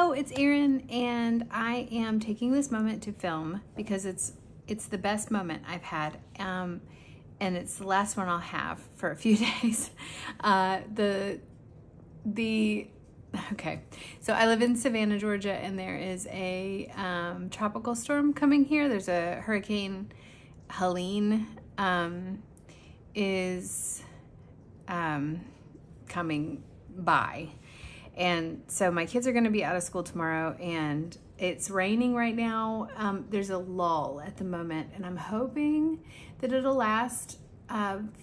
Hello, it's Erin, and I am taking this moment to film because it's the best moment I've had, and it's the last one I'll have for a few days. Okay, so I live in Savannah, Georgia, and there is a tropical storm coming here. There's a Hurricane Helene is coming by. And so my kids are going to be out of school tomorrow, and it's raining right now. There's a lull at the moment, and I'm hoping that it'll last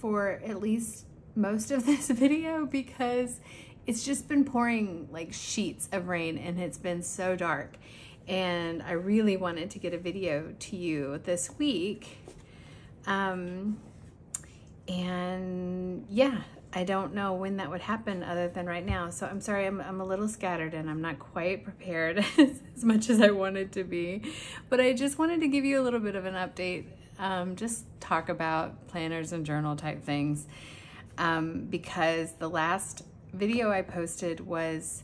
for at least most of this video, because it's just been pouring like sheets of rain and it's been so dark. And I really wanted to get a video to you this week. And yeah, I don't know when that would happen other than right now. So I'm sorry, I'm a little scattered and I'm not quite prepared as much as I wanted to be. But I just wanted to give you a little bit of an update, just talk about planners and journal type things. Because the last video I posted was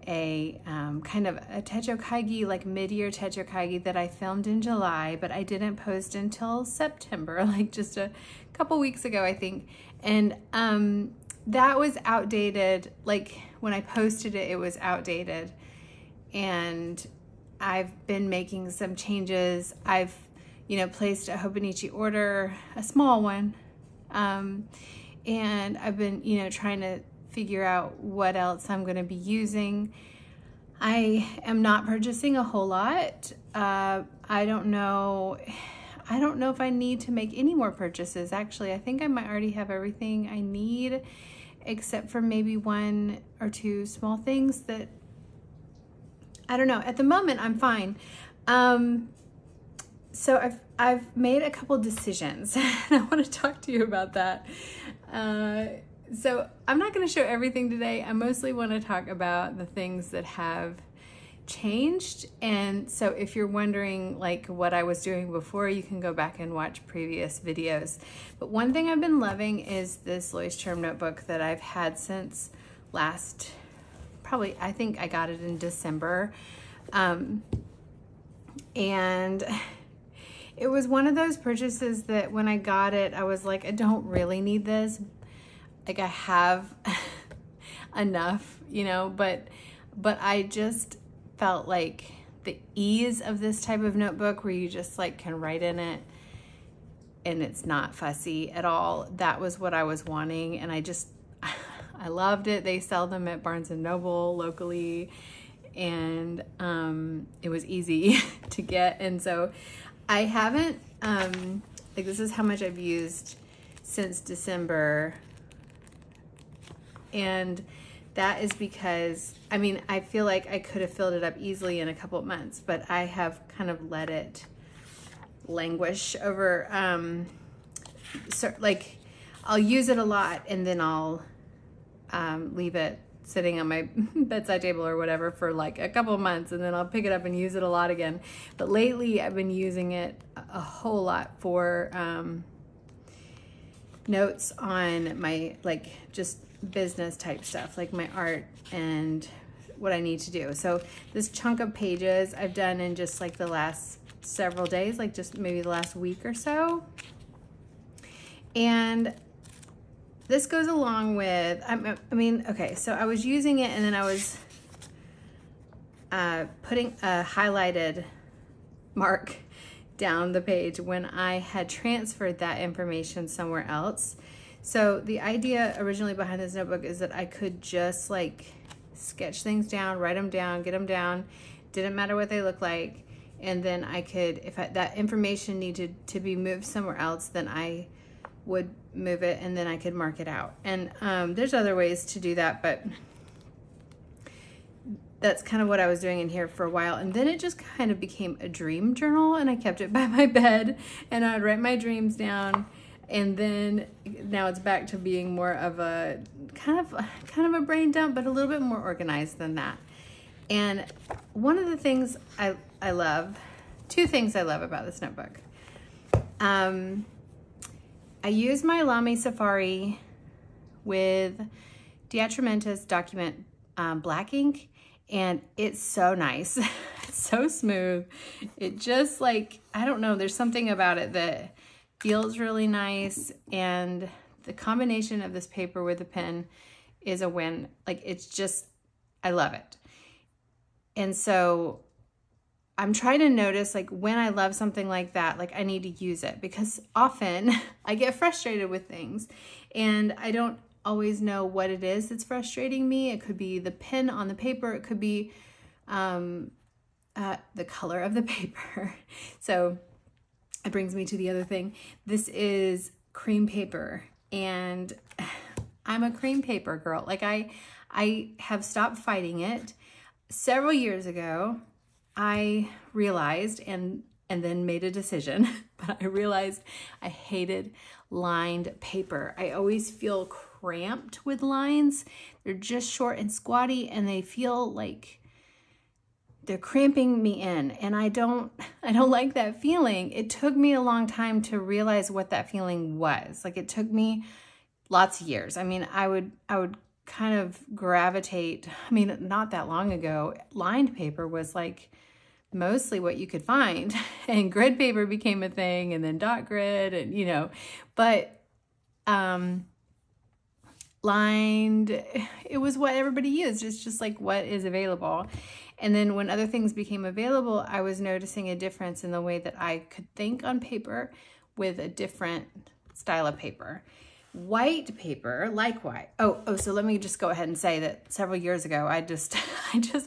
a kind of a Techo Kaigi, like mid-year Techo Kaigi that I filmed in July, but I didn't post until September, like just a couple weeks ago, I think. And that was outdated. Like when I posted it, it was outdated. And I've been making some changes. I've, placed a Hobonichi order, a small one. And I've been, trying to figure out what else I'm going to be using. I am not purchasing a whole lot. I don't know if I need to make any more purchases. Actually, I think I might already have everything I need, except for maybe one or two small things that, I don't know. At the moment, I'm fine. So I've made a couple decisions, and I want to talk to you about that. So I'm not going to show everything today. I mostly want to talk about the things that have changed. And so if you're wondering like what I was doing before, you can go back and watch previous videos. But one thing I've been loving is this Leuchtturm notebook that I've had since last, I think I got it in December. And it was one of those purchases that when I got it, I was like, I don't really need this. Like I have enough, but I just felt like the ease of this type of notebook where you just like can write in it and it's not fussy at all. That was what I was wanting. And I loved it. They sell them at Barnes & Noble locally, and it was easy to get. And so I haven't, like this is how much I've used since December. And that is because, I feel like I could have filled it up easily in a couple of months, but I have kind of let it languish over, so like I'll use it a lot and then I'll leave it sitting on my bedside table or whatever for like a couple of months, and then I'll pick it up and use it a lot again. But lately I've been using it a whole lot for notes on my, like, just business type stuff, like my art and what I need to do. So this chunk of pages I've done in just like the last several days, like just maybe the last week or so. And this goes along with, okay, so I was using it and then I was putting a highlighted mark down the page when I had transferred that information somewhere else. So the idea originally behind this notebook is that I could just like sketch things down, write them down, get them down, didn't matter what they look like. And then I could, if that information needed to be moved somewhere else, then I would move it and then I could mark it out. And there's other ways to do that, but that's kind of what I was doing in here for a while. And then it just kind of became a dream journal, and I kept it by my bed and I'd write my dreams down. And then now it's back to being more of a kind of a brain dump, but a little bit more organized than that. And one of the things I love, two things I love about this notebook. I use my Lamy Safari with Diatramentus Document black ink, and it's so nice. It's so smooth. It just like, I don't know, there's something about it that feels really nice, and the combination of this paper with the pen is a win. Like, it's just, I love it. And so I'm trying to notice, like, when I love something like that, like, I need to use it, because often I get frustrated with things and I don't always know what it is that's frustrating me. It could be the pen on the paper. It could be the color of the paper. So it brings me to the other thing. This is cream paper, and I'm a cream paper girl. Like, I have stopped fighting it. Several years ago, I realized and then made a decision, but I realized I hated lined paper. I always feel cramped with lines. They're just short and squatty, and they feel like they're cramping me in, and I don't like that feeling. It took me a long time to realize what that feeling was. Like, it took me lots of years. I mean, I would kind of gravitate. I mean, not that long ago, lined paper was like mostly what you could find, and grid paper became a thing, and then dot grid, and you know, but lined, it was what everybody used. It's just like what is available. And then when other things became available, I was noticing a difference in the way that I could think on paper with a different style of paper. White paper, likewise. So let me just go ahead and say that several years ago, I just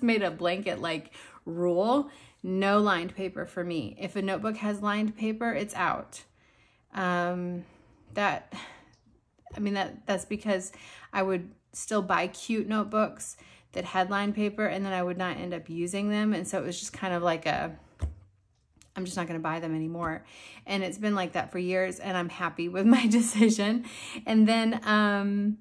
made a blanket like rule: no lined paper for me. If a notebook has lined paper, it's out. That's because I would still buy cute notebooks that had lined paper, and then I would not end up using them. And so it was just kind of like I'm just not going to buy them anymore. And it's been like that for years, and I'm happy with my decision. And then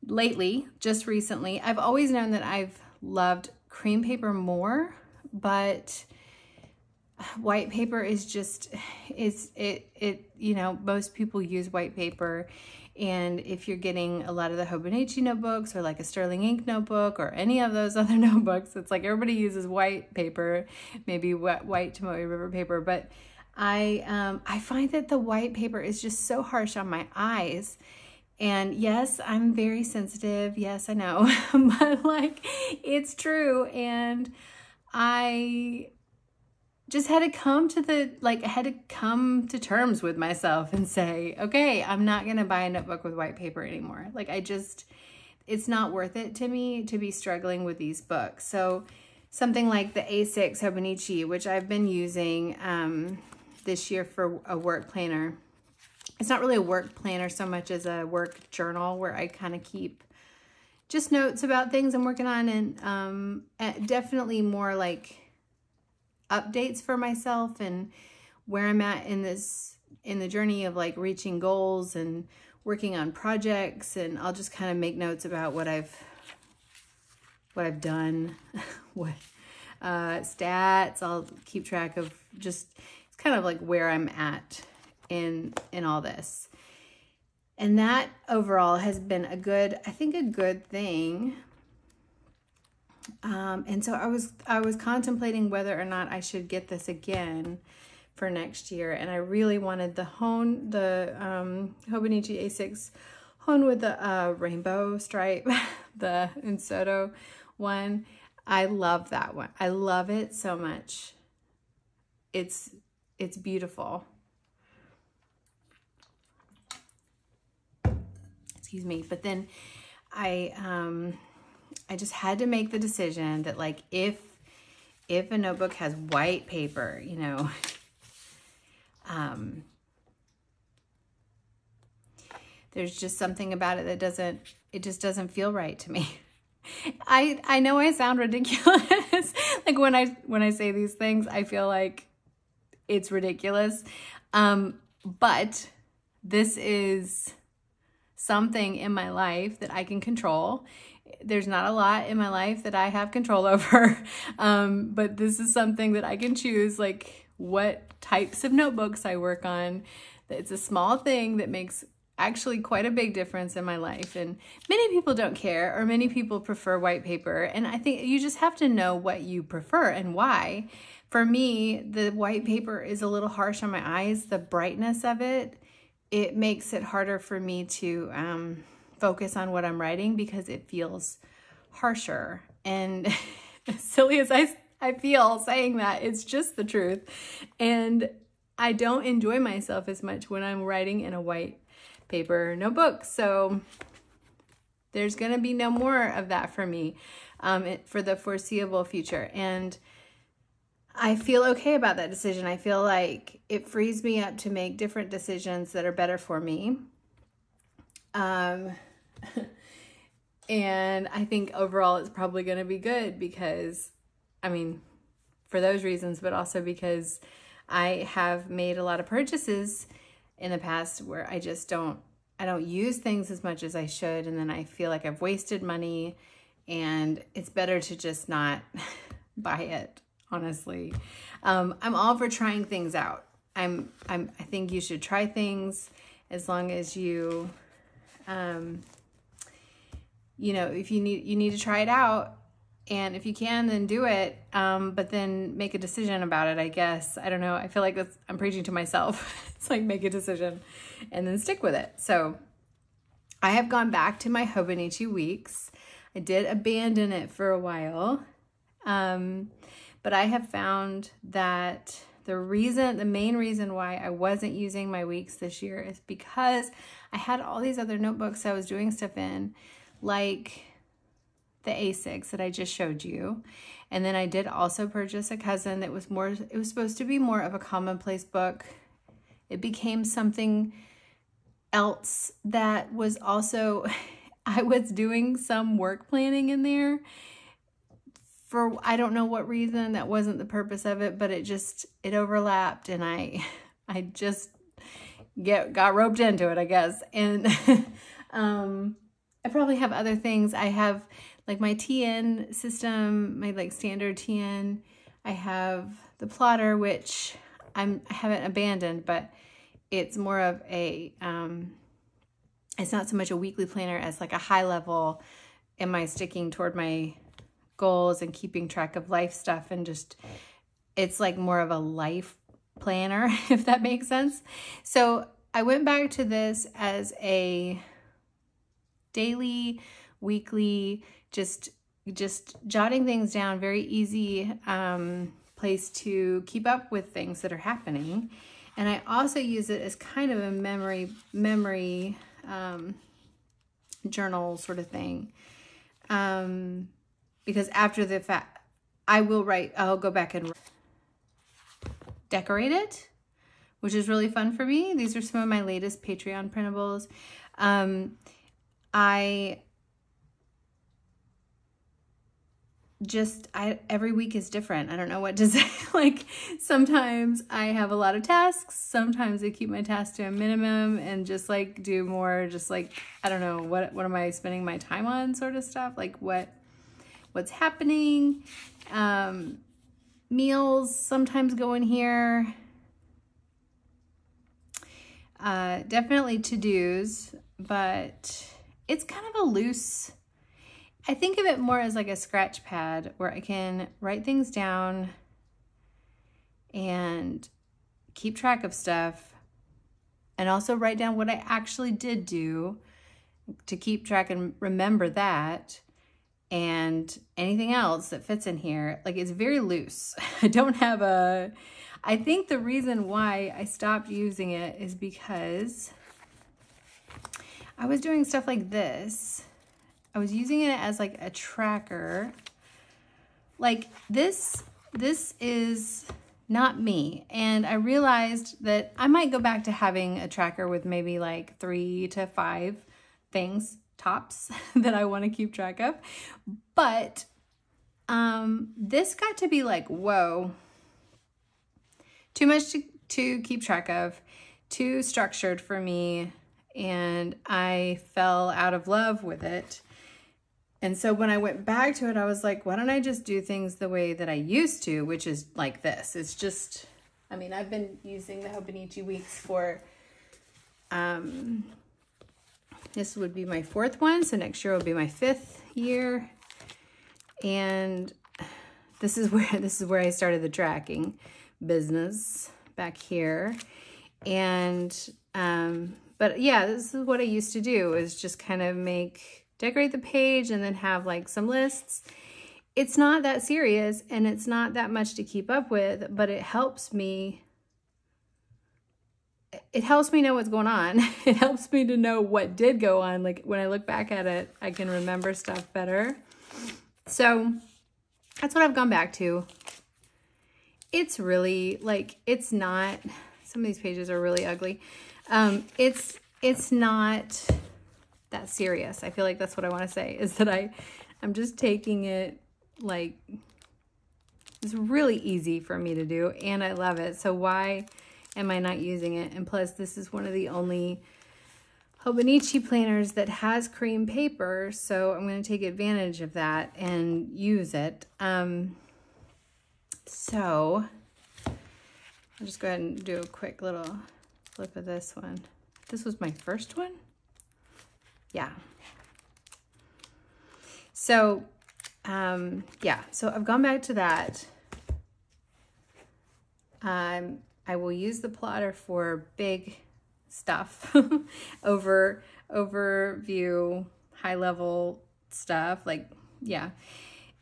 lately, just recently, I've always known that I've loved cream paper more, but white paper is just, you know, most people use white paper. And if you're getting a lot of the Hobonichi notebooks, or like a Sterling Ink notebook, or any of those other notebooks, it's like everybody uses white paper, maybe white Tomoe River paper. But I find that the white paper is just so harsh on my eyes. And yes, I'm very sensitive. Yes, I know, but like, it's true. And I just had to come to terms with myself and say, okay, I'm not going to buy a notebook with white paper anymore. Like, it's not worth it to me to be struggling with these books. So something like the A6 Hobonichi, which I've been using this year for a work planner. It's not really a work planner so much as a work journal, where I kind of keep just notes about things I'm working on, and definitely more like updates for myself and where I'm at in the journey of like reaching goals and working on projects. And I'll just kind of make notes about what I've done, stats. I'll keep track of just, it's kind of like where I'm at in all this. And that overall has been a good thing. And so I was contemplating whether or not I should get this again for next year. And I really wanted the Hobonichi A6 Hone with the rainbow stripe, the Insoto one. I love that one. I love it so much. It's beautiful. Excuse me. But then I just had to make the decision that, like, if a notebook has white paper, you know, there's just something about it that just doesn't feel right to me. I know I sound ridiculous. Like, when I say these things, I feel like it's ridiculous. But this is something in my life that I can control. There's not a lot in my life that I have control over, but this is something that I can choose, like what types of notebooks I work on. It's a small thing that makes actually quite a big difference in my life. And many people don't care, or many people prefer white paper. And I think you just have to know what you prefer and why. For me, the white paper is a little harsh on my eyes. The brightness of it, it makes it harder for me to focus on what I'm writing because it feels harsher. And as silly as I feel saying that, it's just the truth. And I don't enjoy myself as much when I'm writing in a white paper notebook. So there's going to be no more of that for me for the foreseeable future. And I feel okay about that decision. I feel like it frees me up to make different decisions that are better for me. And I think overall it's probably going to be good because, I mean, for those reasons, but also because I have made a lot of purchases in the past where I don't use things as much as I should. And then I feel like I've wasted money, and it's better to just not buy it, honestly. I'm all for trying things out. I think you should try things as long as you, you know, if you need to try it out. And if you can, then do it, but then make a decision about it, I guess. I don't know. I feel like I'm preaching to myself. It's like, make a decision and then stick with it. So I have gone back to my Hobonichi weeks. I did abandon it for a while, but I have found that the main reason why I wasn't using my weeks this year is because I had all these other notebooks I was doing stuff in, like the A6 that I just showed you. And then I did also purchase a cousin that was it was supposed to be more of a commonplace book. It became something else that was also, I was doing some work planning in there for, I don't know what reason. That wasn't the purpose of it, but it overlapped, and I just got roped into it, I guess. And I probably have other things. I have like my TN system, my like standard TN. I have the plotter, which I haven't abandoned, but it's more of a, it's not so much a weekly planner as like a high level, am I sticking toward my goals and keeping track of life stuff, and just, it's like more of a life planner, if that makes sense. So I went back to this as a daily, weekly, just jotting things down, very easy place to keep up with things that are happening. And I also use it as kind of a memory journal sort of thing. Because after the fact, I'll go back and decorate it, which is really fun for me. These are some of my latest Patreon printables. Every week is different. I don't know what to say. Like, sometimes I have a lot of tasks. Sometimes I keep my tasks to a minimum and just like do more, just like, I don't know, what am I spending my time on sort of stuff? Like what's happening. Meals sometimes go in here. Definitely to-dos, but it's kind of a loose, I think of it more as like a scratch pad where I can write things down and keep track of stuff, and also write down what I actually did do to keep track and remember that, and anything else that fits in here. Like, it's very loose. I don't have I think the reason why I stopped using it is because I was doing stuff like this. I was using it as like a tracker. Like this is not me. And I realized that I might go back to having a tracker with maybe like 3 to 5 things tops that I want to keep track of. But this got to be like, whoa, too much to keep track of, too structured for me. And I fell out of love with it. And so when I went back to it, I was like, why don't I just do things the way that I used to, which is like this. It's just, I mean, I've been using the Hobonichi Weeks for This would be my 4th one, so next year will be my 5th year. And this is where I started the tracking business, back here. And but yeah, this is what I used to do, is just kind of decorate the page and then have like some lists. It's not that serious and it's not that much to keep up with, but it helps me know what's going on. It helps me to know what did go on. Like when I look back at it, I can remember stuff better. So that's what I've gone back to. It's really like, it's not, some of these pages are really ugly. It's not that serious. I feel like that's what I want to say, is that I'm just taking it like, it's really easy for me to do and I love it. So why am I not using it? And plus, this is one of the only Hobonichi planners that has cream paper, so I'm going to take advantage of that and use it. So I'll just go ahead and do a quick little flip of this one. This was my first one? Yeah. So, yeah, so I've gone back to that. I will use the plotter for big stuff, overview, high level stuff, like, yeah.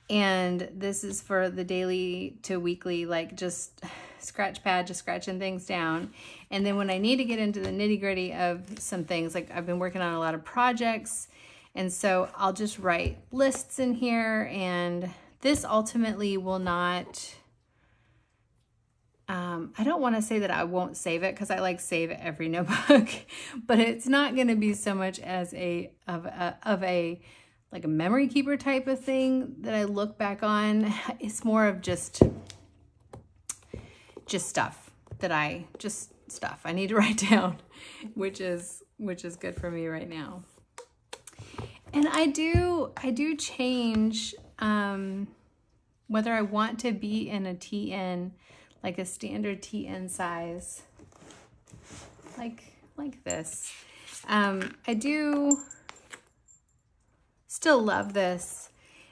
And this is for the daily to weekly, like just scratch pad, just scratching things down. And then when I need to get into the nitty gritty of some things, like I've been working on a lot of projects, and so I'll just write lists in here, and this ultimately will not, I don't want to say that I won't save it, because I like save every notebook, but it's not going to be so much as like a memory keeper type of thing that I look back on. It's more of just stuff that stuff I need to write down, which is good for me right now. And I do change whether I want to be in a TN, like a standard TN size, like this. I do still love this,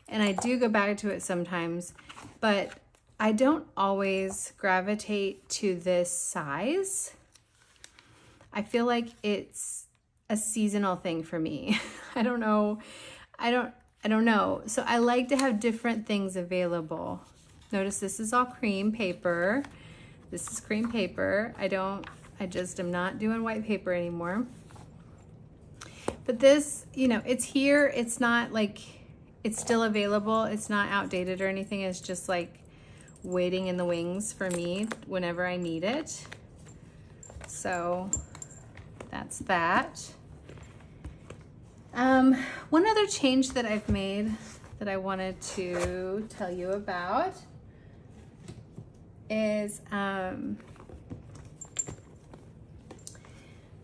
and I do go back to it sometimes, but I don't always gravitate to this size. I feel like it's a seasonal thing for me. I don't know. I don't know. So I like to have different things available. Notice this is all cream paper. This is cream paper. I just am not doing white paper anymore. But this, you know, it's here. It's not like, it's still available. It's not outdated or anything. It's just like waiting in the wings for me whenever I need it. So that's that. One other change that I've made that I wanted to tell you about is I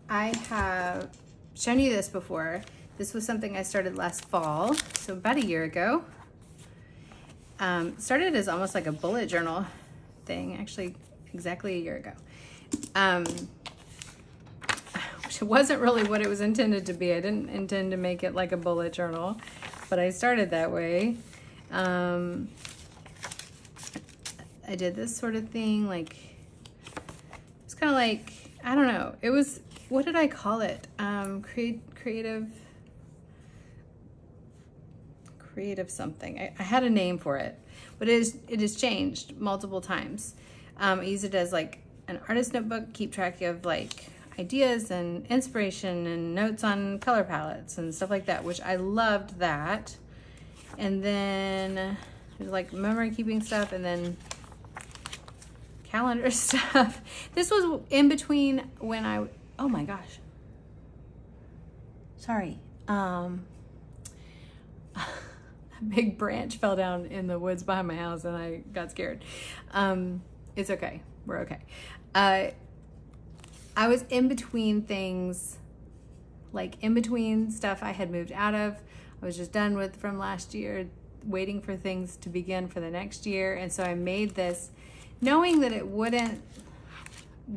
have shown you this before. This was something I started last fall, so about a year ago. Started as almost like a bullet journal thing, actually exactly a year ago. Which wasn't really what it was intended to be. I didn't intend to make it like a bullet journal, but I started that way. I did this sort of thing, like, it's kind of like, I don't know, it was, what did I call it? Creative something. I had a name for it, but it has changed multiple times. I use it as like an artist notebook, keep track of like ideas and inspiration and notes on color palettes and stuff like that, which I loved that. And then there's like memory keeping stuff, and then calendar stuff. This was in between when oh my gosh. Sorry. A big branch fell down in the woods behind my house and I got scared. It's okay. We're okay. I was in between things, like in between stuff I had moved out of. I was just done with from last year, waiting for things to begin for the next year. And so I made this knowing that it wouldn't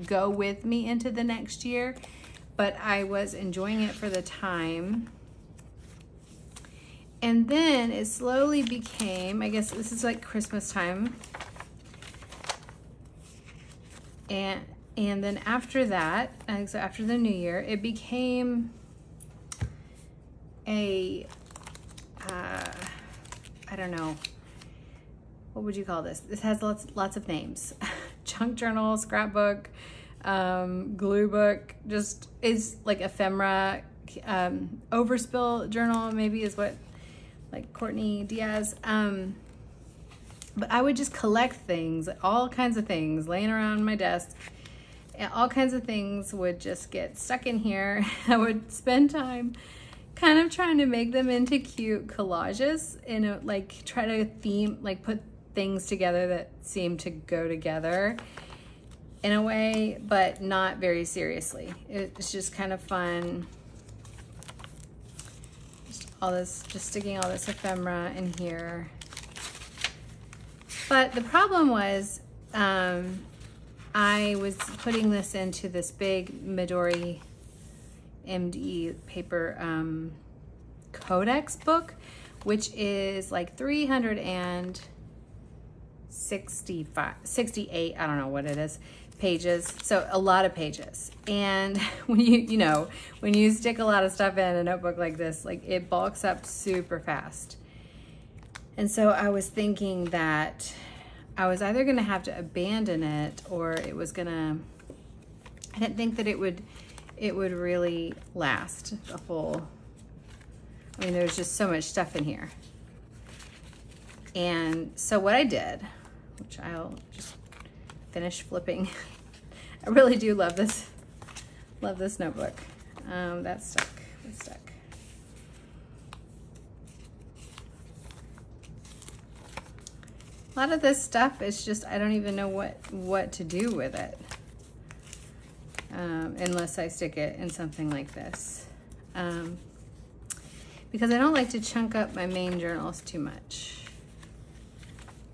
go with me into the next year, but I was enjoying it for the time. And then it slowly became, I guess this is like Christmas time. And then after that, so after the New Year, it became a, I don't know, what would you call this? This has lots of names. Junk journal, scrapbook, glue book, just is like ephemera, overspill journal maybe is what, like Courtney Diaz. But I would just collect things, all kinds of things laying around my desk. And all kinds of things would just get stuck in here. I would spend time kind of trying to make them into cute collages and like try to like put things together that seem to go together in a way, but not very seriously. It's just kind of fun. Just sticking all this ephemera in here. But the problem was, I was putting this into this big Midori MD paper codex book, which is like 368, I don't know what it is, pages. So a lot of pages. And when when you stick a lot of stuff in a notebook like this, like it bulks up super fast. And so I was thinking that I was either gonna have to abandon it or it was gonna, I didn't think that it would really last the whole, I mean, there's just so much stuff in here. And so what I did, which I'll just finish flipping. I really do love this notebook. That's stuck, it's stuck. A lot of this stuff is just, I don't even know what to do with it. Unless I stick it in something like this. Because I don't like to chunk up my main journals too much.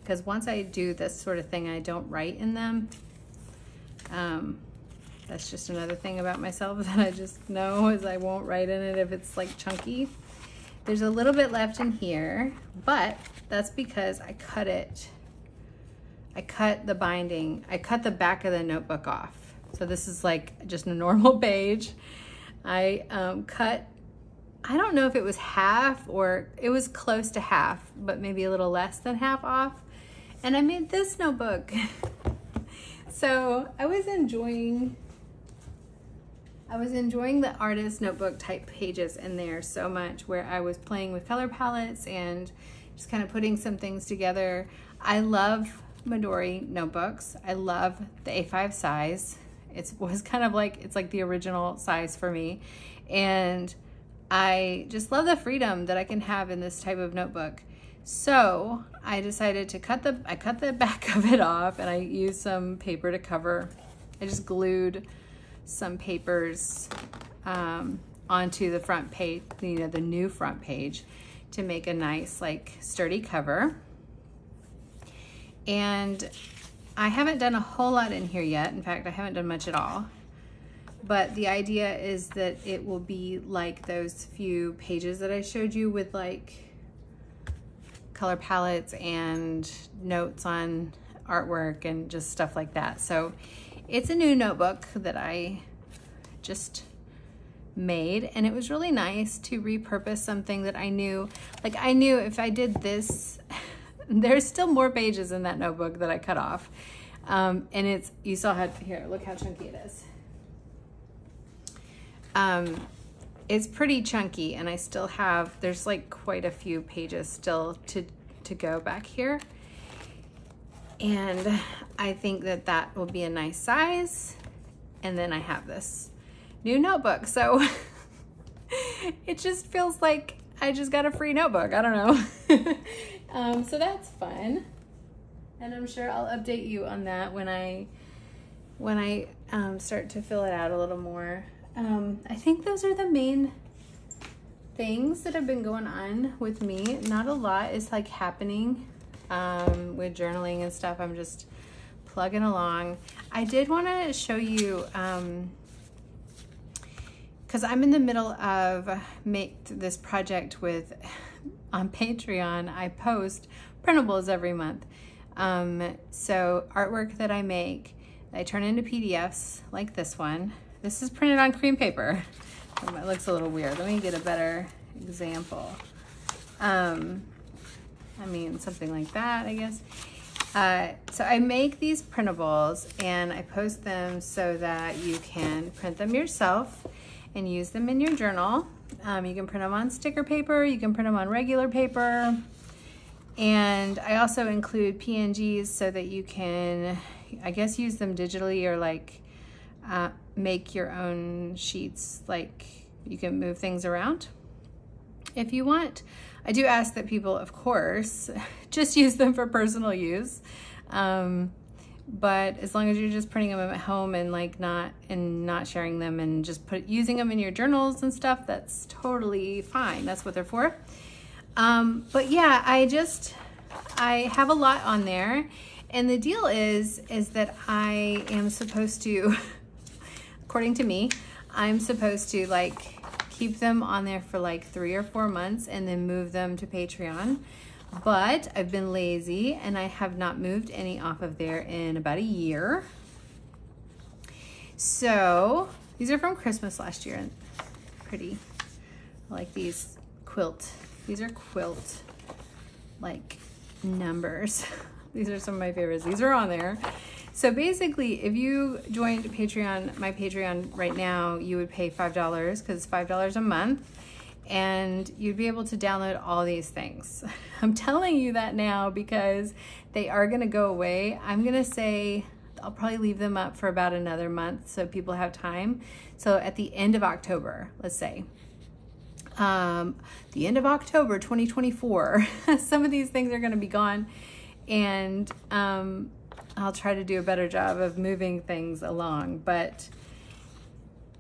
Because once I do this sort of thing, I don't write in them. That's just another thing about myself that I just know is I won't write in it if it's like chunky. There's a little bit left in here, but that's because I cut it. I cut the binding, I cut the back of the notebook off. So this is like just a normal page. I cut, I don't know if it was half or it was close to half, but maybe a little less than half off. And I made this notebook. So I was enjoying the artist notebook type pages in there so much, where I was playing with color palettes and just kind of putting some things together. I love Midori notebooks. I love the A5 size. It was kind of like, it's like the original size for me. And I just love the freedom that I can have in this type of notebook. So I decided to cut the back of it off, and I used some paper to cover. I just glued some papers onto the front page, the new front page, to make a nice, like, sturdy cover. And I haven't done a whole lot in here yet. In fact, I haven't done much at all. But the idea is that it will be like those few pages that I showed you with like color palettes and notes on artwork and just stuff like that. So it's a new notebook that I just made, and it was really nice to repurpose something that I knew, like I knew if I did this, there's still more pages in that notebook that I cut off. And it's, you saw how, here, look how chunky it is. It's pretty chunky, and I still have, there's like quite a few pages still to go back here. And I think that that will be a nice size. And then I have this new notebook. So it just feels like I just got a free notebook. I don't know. So that's fun. And I'm sure I'll update you on that when I start to fill it out a little more. I think those are the main things that have been going on with me. Not a lot is like happening with journaling and stuff. I'm just plugging along. I did want to show you because I'm in the middle of this project with, on Patreon, I post printables every month. So artwork that I make, I turn into PDFs like this one. This is printed on cream paper. It looks a little weird. Let me get a better example. I mean, something like that, I guess. So I make these printables and I post them so that you can print them yourself and use them in your journal. You can print them on sticker paper, you can print them on regular paper. And I also include PNGs so that you can, I guess, use them digitally or like make your own sheets. Like you can move things around if you want. I do ask that people, of course, just use them for personal use. But as long as you're just printing them at home and like not sharing them and just using them in your journals and stuff, that's totally fine. That's what they're for. But yeah, I have a lot on there, and the deal is that I am supposed to, according to me, I'm supposed to like keep them on there for like 3 or 4 months and then move them to Patreon. But I've been lazy and I have not moved any off of there in about a year. So these are from Christmas last year and pretty. I like these quilt. These are quilt like numbers. These are some of my favorites. These are on there. So basically, if you joined Patreon, my Patreon right now, you would pay $5 because it's $5 a month, and you'd be able to download all these things. I'm telling you that now because they are gonna go away. I'm gonna say I'll probably leave them up for about another month so people have time. So at the end of October, let's say, the end of October 2024, some of these things are gonna be gone, and I'll try to do a better job of moving things along. But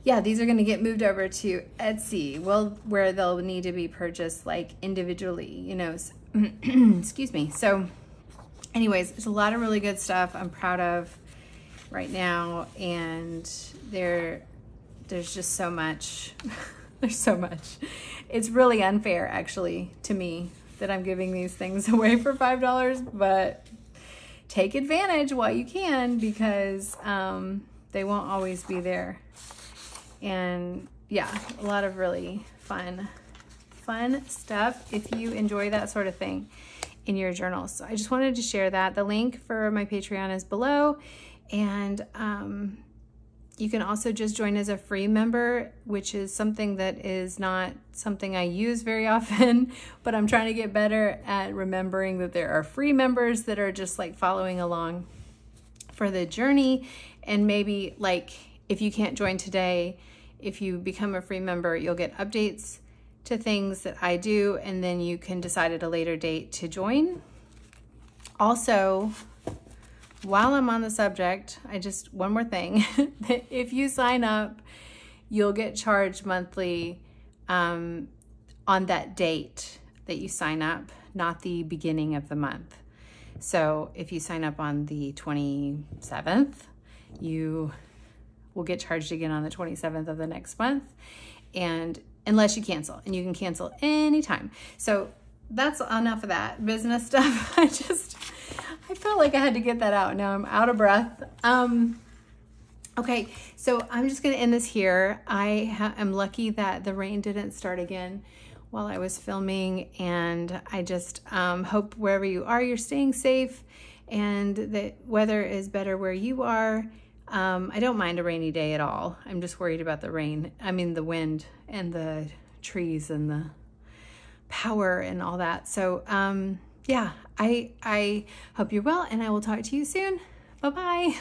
yeah, these are gonna get moved over to Etsy, well, where they'll need to be purchased like individually, you know, excuse me. So anyways, it's a lot of really good stuff I'm proud of right now, and there's just so much. There's so much. It's really unfair, actually, to me that I'm giving these things away for $5, but take advantage while you can, because they won't always be there. And yeah, a lot of really fun stuff if you enjoy that sort of thing in your journals. So I just wanted to share that. The link for my Patreon is below, and you can also just join as a free member, which is something that is not something I use very often, but I'm trying to get better at remembering that there are free members that are just like following along for the journey. And maybe like if you can't join today, if you become a free member, you'll get updates to things that I do, and then you can decide at a later date to join. Also, while I'm on the subject, one more thing. If you sign up, you'll get charged monthly on that date that you sign up, not the beginning of the month. So if you sign up on the 27th, you will get charged again on the 27th of the next month, and unless you cancel, and you can cancel anytime. So that's enough of that business stuff. I felt like I had to get that out. Now I'm out of breath. Okay, so I'm just gonna end this here. I am lucky that the rain didn't start again while I was filming, and I just hope wherever you are, you're staying safe and the weather is better where you are. I don't mind a rainy day at all. I'm just worried about the rain. I mean, the wind and the trees and the power and all that. So yeah, I hope you're well, and I will talk to you soon. Bye-bye.